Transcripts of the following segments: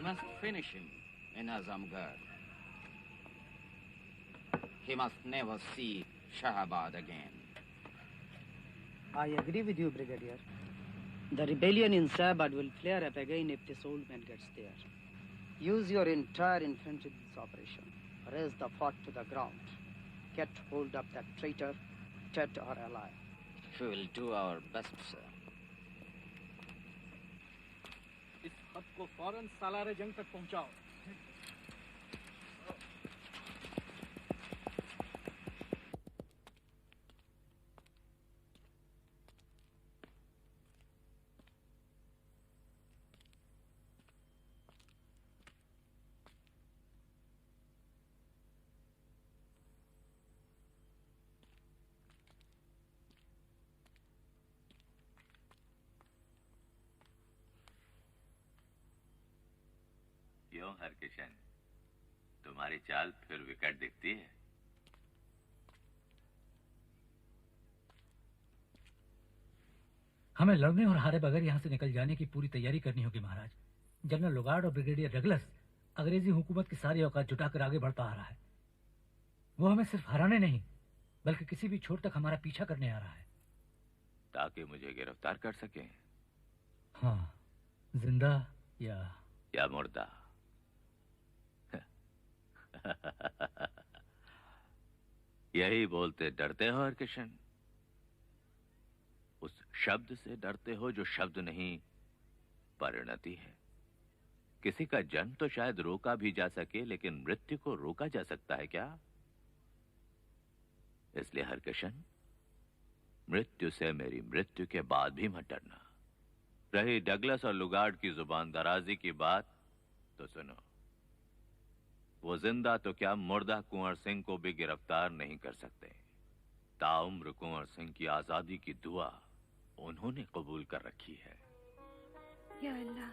must finish him in Azamgarh. He must never see Shahabad again. I agree with you, Brigadier. The rebellion in Shahabad will flare up again if this old man gets there. Use your entire infantry in this operation. Raise the fort to the ground. Get hold of that traitor, dead or alive. We will do our best, sir. इस खत को फौरन सालारे जंग तक पहुंचाओ। क्यों हरकिशन, तुम्हारी चाल फिर विकट दिखती है? हमें लड़ने और हारे बगैर यहाँ से निकल जाने की पूरी तैयारी करनी होगी महाराज। जनरल लुगार्ड और ब्रिगेडियर डगलस अंग्रेजी हुकूमत की सारी औकात जुटाकर आगे बढ़ता आ रहा है। वो हमें सिर्फ हराने नहीं बल्कि किसी भी छोर तक हमारा पीछा करने आ रहा है, ताकि मुझे गिरफ्तार कर सके। हाँ, जिंदा या मुर्दा। यही बोलते डरते हो हरकिशन? उस शब्द से डरते हो जो शब्द नहीं, परिणति है। किसी का जन्म तो शायद रोका भी जा सके, लेकिन मृत्यु को रोका जा सकता है क्या? इसलिए हरकिशन, मृत्यु से मेरी मृत्यु के बाद भी मत डरना। रही डगलस और लुगार्ड की जुबान दराजी की बात, तो सुनो। वो जिंदा तो क्या, मुर्दा कुंवर सिंह को भी गिरफ्तार नहीं कर सकते। ताउम्र कुंवर सिंह की आजादी की दुआ उन्होंने कबूल कर रखी है। या अल्लाह।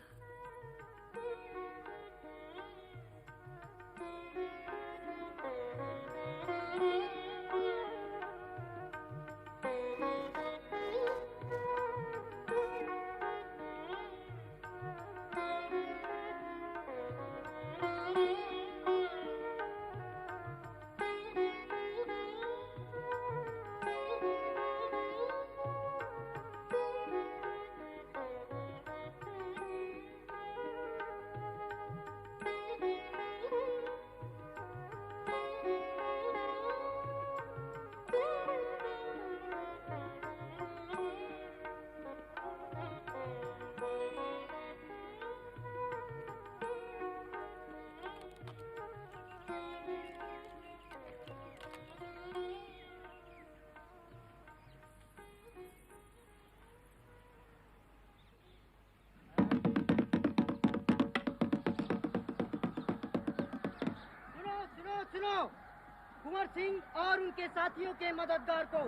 कुंवर सिंह और उनके साथियों के मददगार को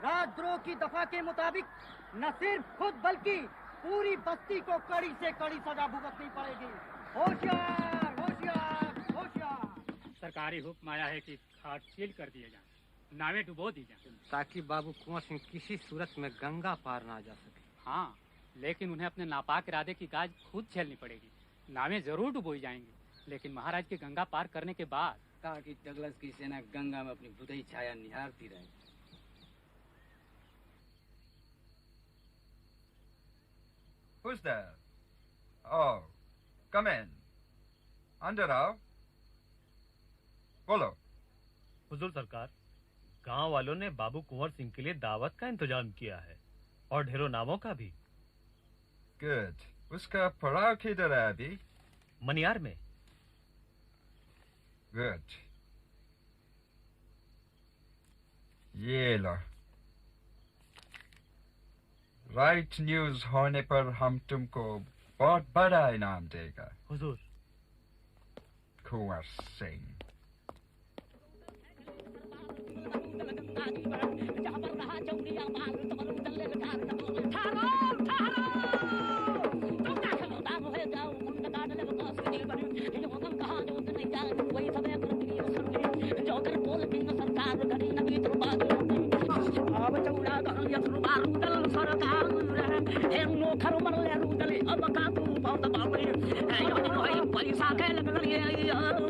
राजद्रोह की दफा के मुताबिक न सिर्फ खुद बल्कि पूरी बस्ती को कड़ी से कड़ी सजा भुगतनी पड़ेगी। होशियार होशियार होशियार। सरकारी हुक्म आया है कि घाट सील कर दिए जाएं, नावें डुबो दी जाएं, ताकि बाबू कुंवर सिंह किसी सूरत में गंगा पार ना जा सके। हाँ, लेकिन उन्हें अपने नापाक इरादे की गाज खुद झेलनी पड़ेगी। नावें जरूर डुबोई जाएंगी, लेकिन महाराज के गंगा पार करने के बाद ताकि डगलस की सेना गंगा में अपनी भुतई छाया निहारती रहे। Who's there? Oh, come in. अंदर आओ। बोलो। हुजूर सरकार, गांव वालों ने बाबू कुंवर सिंह के लिए दावत का इंतजाम किया है और ढेरों नावों का भी। Good. उसका पड़ाव किधर है अभी? मनियार में। Good. ये लो। राइट न्यूज़ होने पर हम तुमको बहुत बड़ा इनाम देगा। हुजूर। कुंवर सिंह।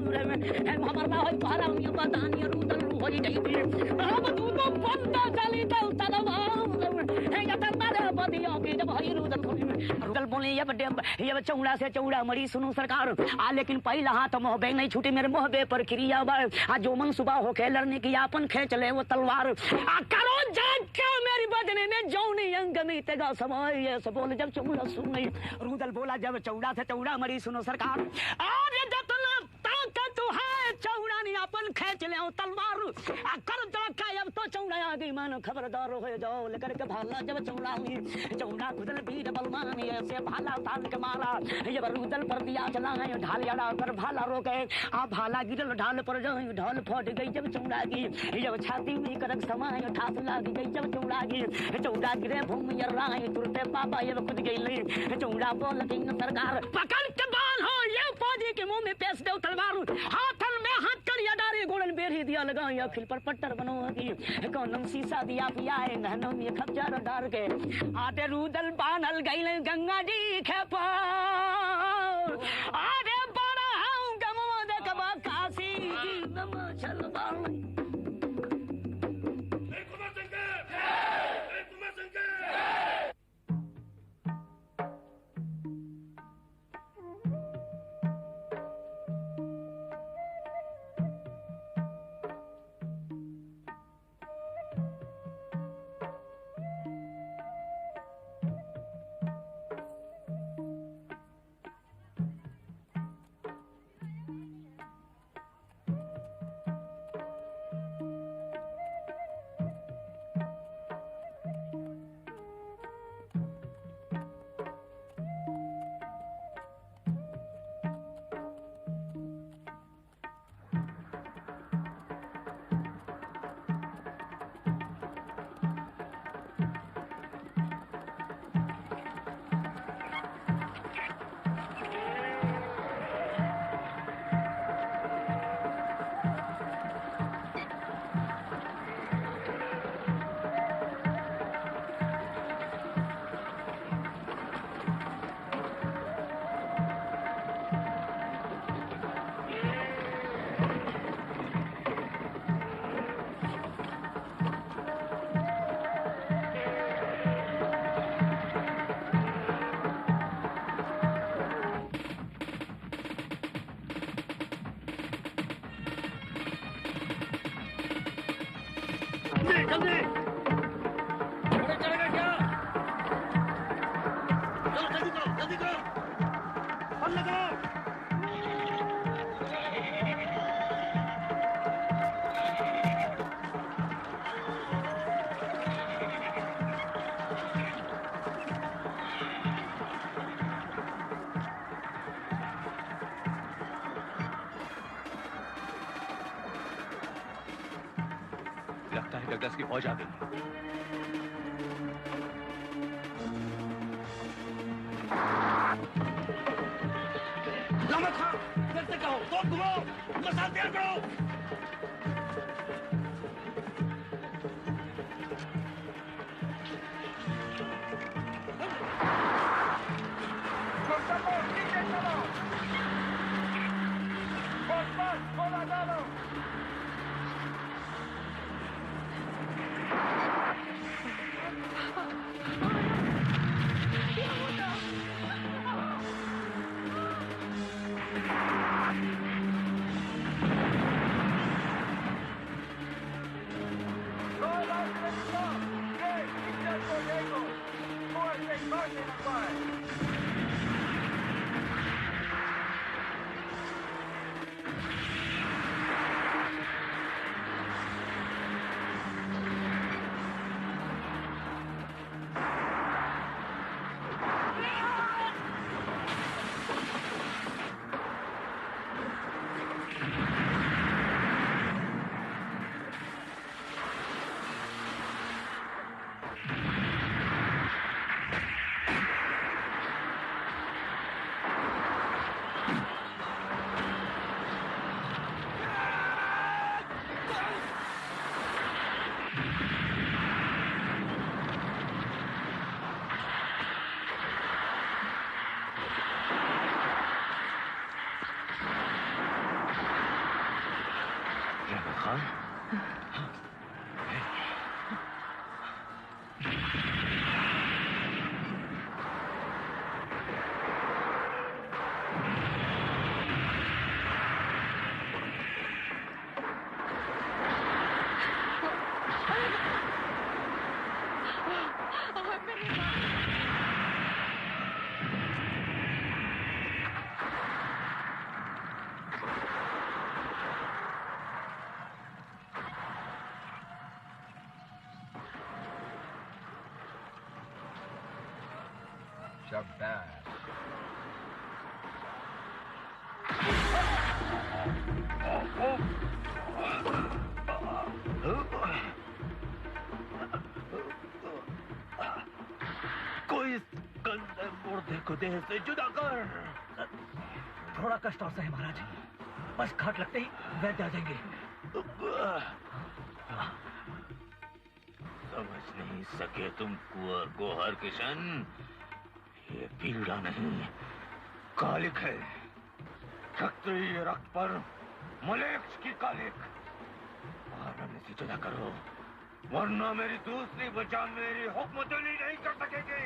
हमारा होई पहला ये बतानी रुदल होई गई थी हम दोनों बंदा चली दल तलवा या तलवार बदियो के जब होई रुदल बोले ये चौड़ा से चौड़ा मरी सुनो सरकार आ लेकिन पहला हाथ मोहबे नहीं छूटे मेरे मोहबे पर क्रिया आ जो मन सुबह हो के लड़ने की अपन खेच ले वो तलवार आ करो जाग क्या मेरी बदने में जौनी अंग में तेगा समय ये सब बोल जब चौड़ा सुन रुदल बोला जब चौड़ा से चौड़ा मरी सुनो सरकार अरे जतना ताकत है चौड़ा ने अपन खेच ले तलवार आ कर दड़ा अब तो चौड़ा आ गई मानो खबरदार हो जाओ लेकर के भाला जब चौड़ा खुदल बीर बलवान ऐसे भाला तान के मारा ये रुदल पर दिया चला है ढाल अड़ा कर भाला रोके आ भाला गिरल ढाल पर जाई ढाल फट गई जब चौड़ा की जब छाती में करक समय ठास लाग गई जब चौड़ा की चौड़ा गिरे भूमि राय तुरते पापा ये खुद गई चौड़ा बोल तीन सरकार पकड़ के बाल हो ये फौजी के मुंह में पेश दो तलवार हाथन में हाथ करिया डारे गोलन बेरी दिया लगाई अखिल पर पट्टर बनोगी कौन शीशा दिया पिया है नहनों में खपचार डार के आटे रुदल बानल गई गंगा जी खेपा आटे बड़ा हूं गमो देखबा काशी की नम चलवाल लगता है डगलस की फौज आ गई। फिर से कहो, तो घुमाओ, मसाल तैयार करो। रंगा खान, शाबाश। कोई इस गंदे मुर्दे को देह से जुदा कर। थोड़ा कष्ट और सहे महाराज, बस घाट लगते ही वैद्य आ जाएंगे। समझ नहीं सके तुम कुंवर गोहर किशन, ये पीड़ा नहीं कालिक है। क्षत्रिय रक्त पर मलेच्छ की कालिक। आरण्य से जुदा करो, वरना मेरी दूसरी बचा मेरी हुक्मतुल्ली नहीं कर सकेगी।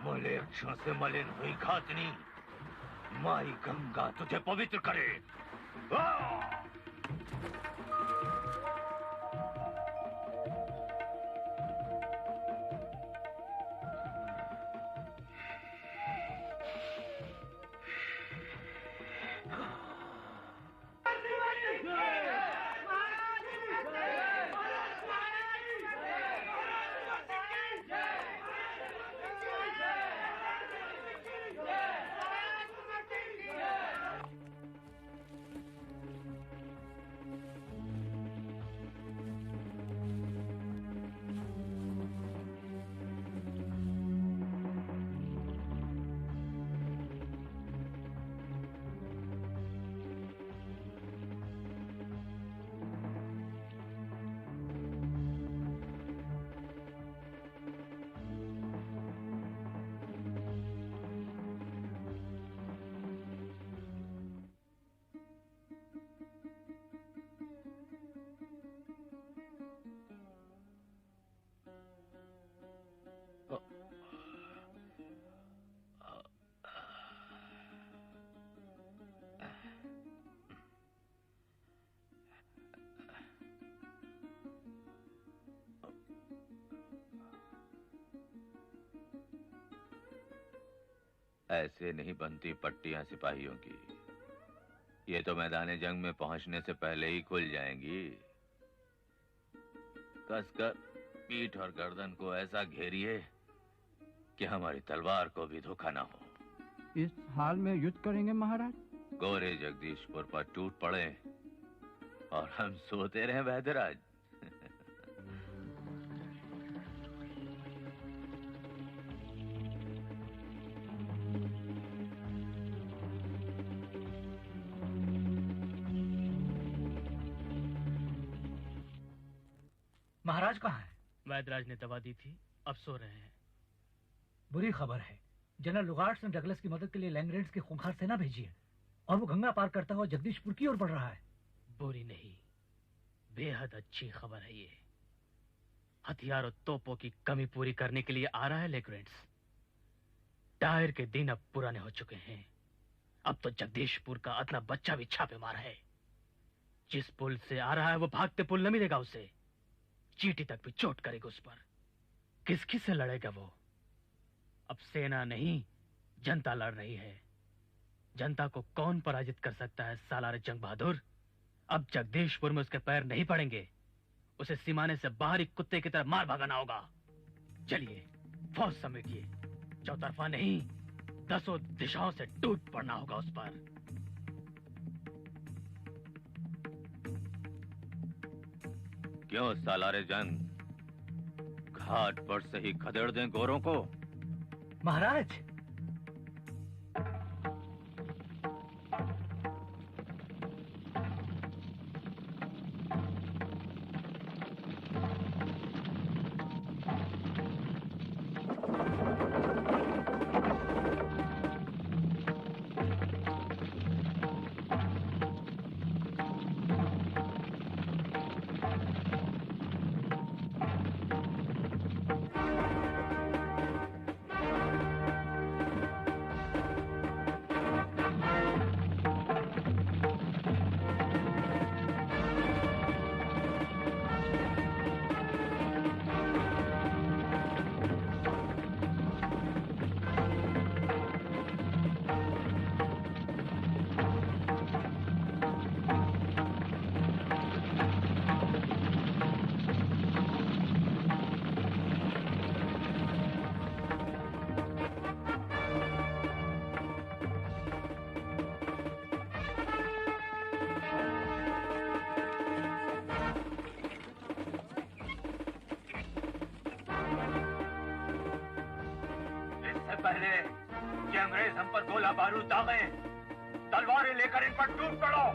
मलेच्छों से मलिन हुई घातनी माई गंगा तुझे पवित्र करे। ऐसे नहीं बनती पट्टियां सिपाहियों की। ये तो मैदान जंग में पहुंचने से पहले ही खुल जाएंगी। कसकर पीठ और गर्दन को ऐसा घेरिए कि हमारी तलवार को भी धोखा ना हो। इस हाल में युद्ध करेंगे महाराज? गोरे जगदीशपुर पर टूट पड़े और हम सोते रहे वैद्यराज। महाराज कहाँ हैं? वैद्यराज ने दवा दी थी, अब सो रहे हैं। बुरी खबर है, जनरल लुगार्ड्स ने डगलस की मदद के लिए लैंग्रेंड्स की खूंखार सेना भेजी है और वो गंगा पार करता हुआ जगदीशपुर की ओर बढ़ रहा है। बुरी नहीं, बेहद अच्छी खबर है ये। हथियार और तोपों की कमी पूरी करने के लिए आ रहा है लैंग्रेंड्स। टायर के दिन अब पुराने हो चुके हैं। अब तो जगदीशपुर का अदना बच्चा भी छापे मार है। जिस पुल से आ रहा है वो भागते पुल न मिलेगा उसे। चींटी तक भी चोट करेगा उस पर। किस किस से लड़ेगा वो? अब सेना नहीं, जनता लड़ रही है। जनता को कौन पराजित कर सकता है सालार जंग बहादुर? अब जगदीशपुर में उसके पैर नहीं पड़ेंगे। उसे सीमाने से बाहर ही कुत्ते की तरह मार भगाना होगा। चलिए फौज समेटिए, चौतरफा नहीं 10 दिशाओं से टूट पड़ना होगा उस पर। क्यों सालारे जंग, घाट पर से ही खदेड़ दें गोरों को? महाराज, अंग्रेज हम पर गोला बारूद दागे, तलवारें लेकर इन पर टूट पड़ो।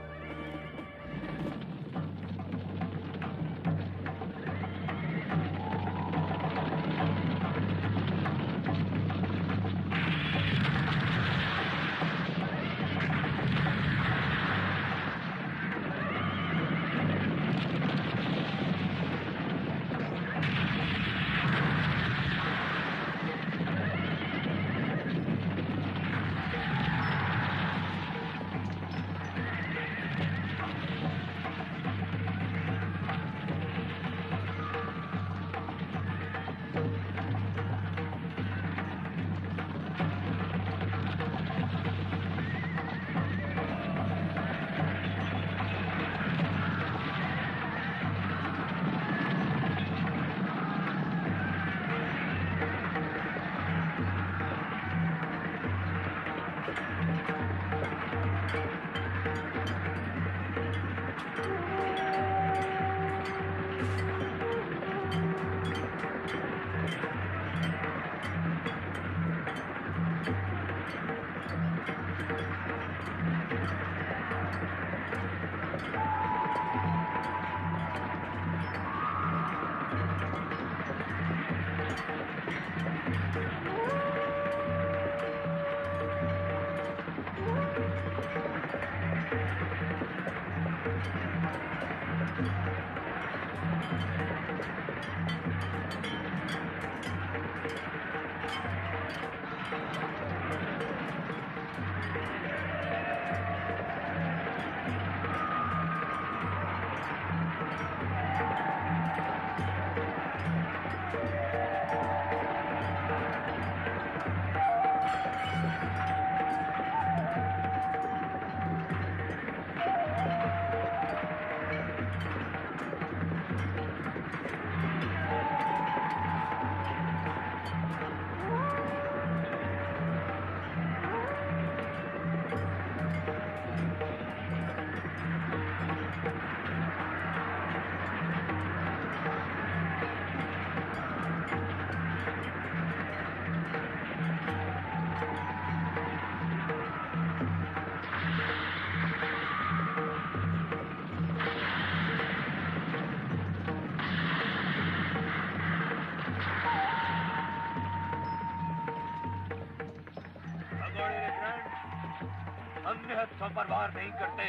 पर वार नहीं करते।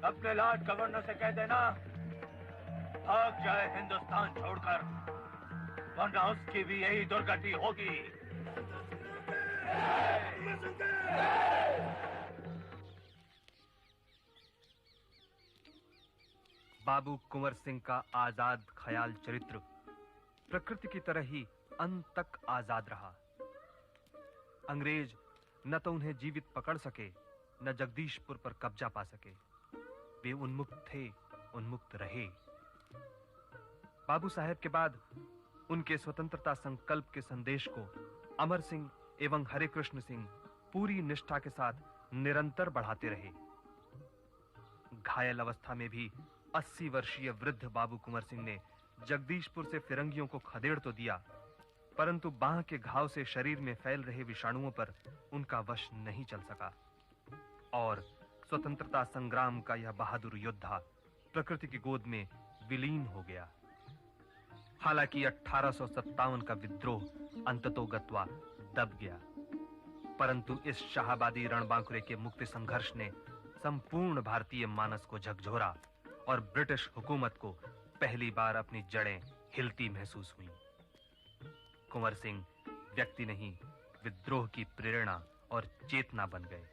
अपने लॉर्ड गवर्नर से कह देना भाग जाए हिंदुस्तान छोड़कर, वरना उसकी भी यही दुर्गति होगी। बाबू कुंवर सिंह का आजाद ख्याल चरित्र प्रकृति की तरह ही अंत तक आजाद रहा। अंग्रेज न तो उन्हें जीवित पकड़ सके, न जगदीशपुर पर कब्जा पा सके। वे उन्मुक्त थे, उन्मुक्त रहे। बाबू साहेब के बाद उनके स्वतंत्रता संकल्प के संदेश को अमर सिंह एवं हरे कृष्ण सिंह पूरी निष्ठा के साथ निरंतर बढ़ाते रहे। घायल अवस्था में भी 80 वर्षीय वृद्ध बाबू कुंवर सिंह ने जगदीशपुर से फिरंगियों को खदेड़ तो दिया, परंतु बांह के घाव से शरीर में फैल रहे विषाणुओं पर उनका वश नहीं चल सका और स्वतंत्रता संग्राम का यह बहादुर योद्धा प्रकृति की गोद में विलीन हो गया। हालांकि 1857 का विद्रोह अंततोगत्वा दब गया, परंतु इस शाहबादी रणबांकुरे के मुक्ति संघर्ष ने संपूर्ण भारतीय मानस को झकझोरा और ब्रिटिश हुकूमत को पहली बार अपनी जड़ें हिलती महसूस हुई। कुंवर सिंह व्यक्ति नहीं, विद्रोह की प्रेरणा और चेतना बन गए।